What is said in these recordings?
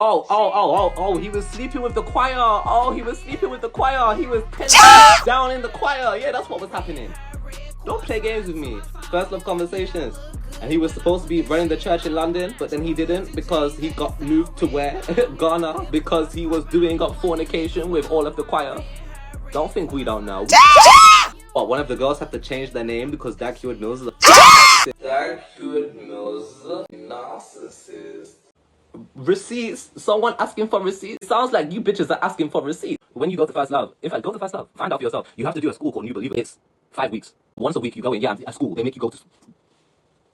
He was sleeping with the choir. Oh, he was sleeping with the choir. He was pinned down in the choir. Yeah, that's what was happening. Don't play games with me. First love conversations. And he was supposed to be running the church in London, but then he didn't because he got moved to where? Ghana, because he was doing up fornication with all of the choir. Don't think we don't know. But one of the girls had to change their name because Dag Hewitt Mills is a Dag Hewitt Mills is a narcissist. Receipts. Someone asking for receipts. It sounds like you bitches are asking for receipts. When you go to First Love, in fact, go to First Love. Find out for yourself. You have to do a school called New Believer. It's 5 weeks. Once a week you go in. Yeah, at school. They make you go to...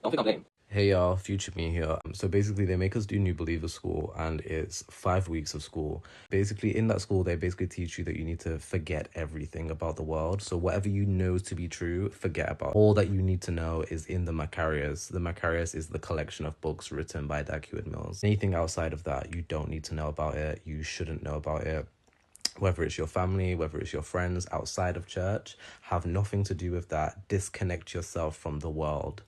Don't think I'm lame. Hey y'all, Future Me here. So basically they make us do New Believer School and it's 5 weeks of school. Basically in that school they basically teach you that you need to forget everything about the world. So whatever you know to be true, forget about. All that you need to know is in the Macarius. The Macarius is the collection of books written by Dag Hewitt Mills. Anything outside of that, you don't need to know about it. You shouldn't know about it. Whether it's your family, whether it's your friends outside of church, have nothing to do with that. Disconnect yourself from the world.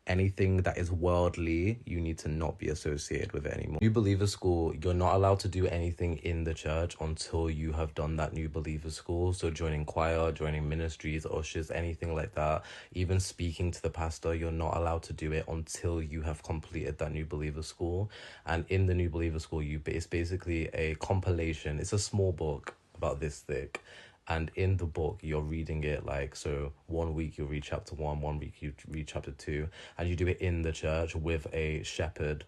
Anything that is worldly, you need to not be associated with it anymore. New Believer School, you're not allowed to do anything in the church until you have done that New Believer School. So joining choir, joining ministries, ushers, anything like that, even speaking to the pastor, you're not allowed to do it until you have completed that New Believer School. And in the New Believer School, it's basically a compilation. It's a small book about this thick. And in the book, you're reading it like, so 1 week you'll read chapter 1, 1 week you read chapter 2, and you do it in the church with a shepherd,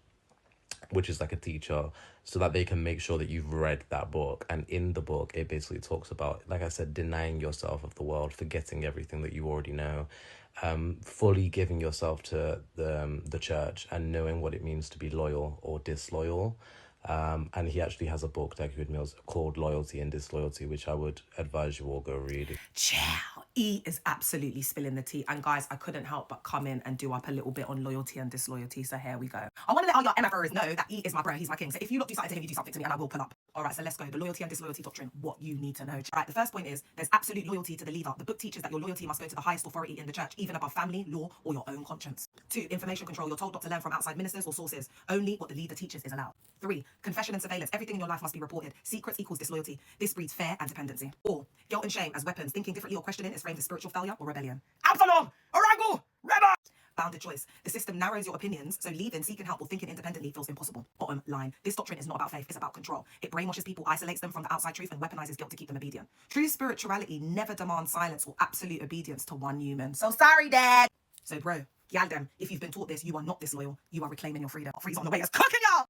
which is like a teacher, so that they can make sure that you've read that book. And in the book, it basically talks about, like I said, denying yourself of the world, forgetting everything that you already know, fully giving yourself to the church and knowing what it means to be loyal or disloyal. And he actually has a book, Dag Hewitt Mills, called Loyalty and Disloyalty, which I would advise you all go read. Ciao. E is absolutely spilling the tea. And guys, I couldn't help but come in and do up a little bit on loyalty and disloyalty. So here we go. I want to let all your MFers know that E is my bro. He's my king. So if you lot do something to him, you do something to me and I will pull up. All right, so let's go. The loyalty and disloyalty doctrine, what you need to know. All right, the first point is there's absolute loyalty to the leader. The book teaches that your loyalty must go to the highest authority in the church, even above family, law, or your own conscience. 2, information control. You're told not to learn from outside ministers or sources. Only what the leader teaches is allowed. 3, confession and surveillance. Everything in your life must be reported. Secrets equals disloyalty. This breeds fear and dependency. 4, guilt and shame as weapons. Thinking differently or questioning is framed as spiritual failure or rebellion. Absalom! Orango! Rebel! Bounded choice. The system narrows your opinions, so leaving, seeking help, or thinking independently feels impossible. Bottom line. This doctrine is not about faith, it's about control. It brainwashes people, isolates them from the outside truth, and weaponizes guilt to keep them obedient. True spirituality never demands silence or absolute obedience to one human. So sorry, Dad! So bro, yal them, if you've been taught this, you are not disloyal. You are reclaiming your freedom. Freeze on the way is cooking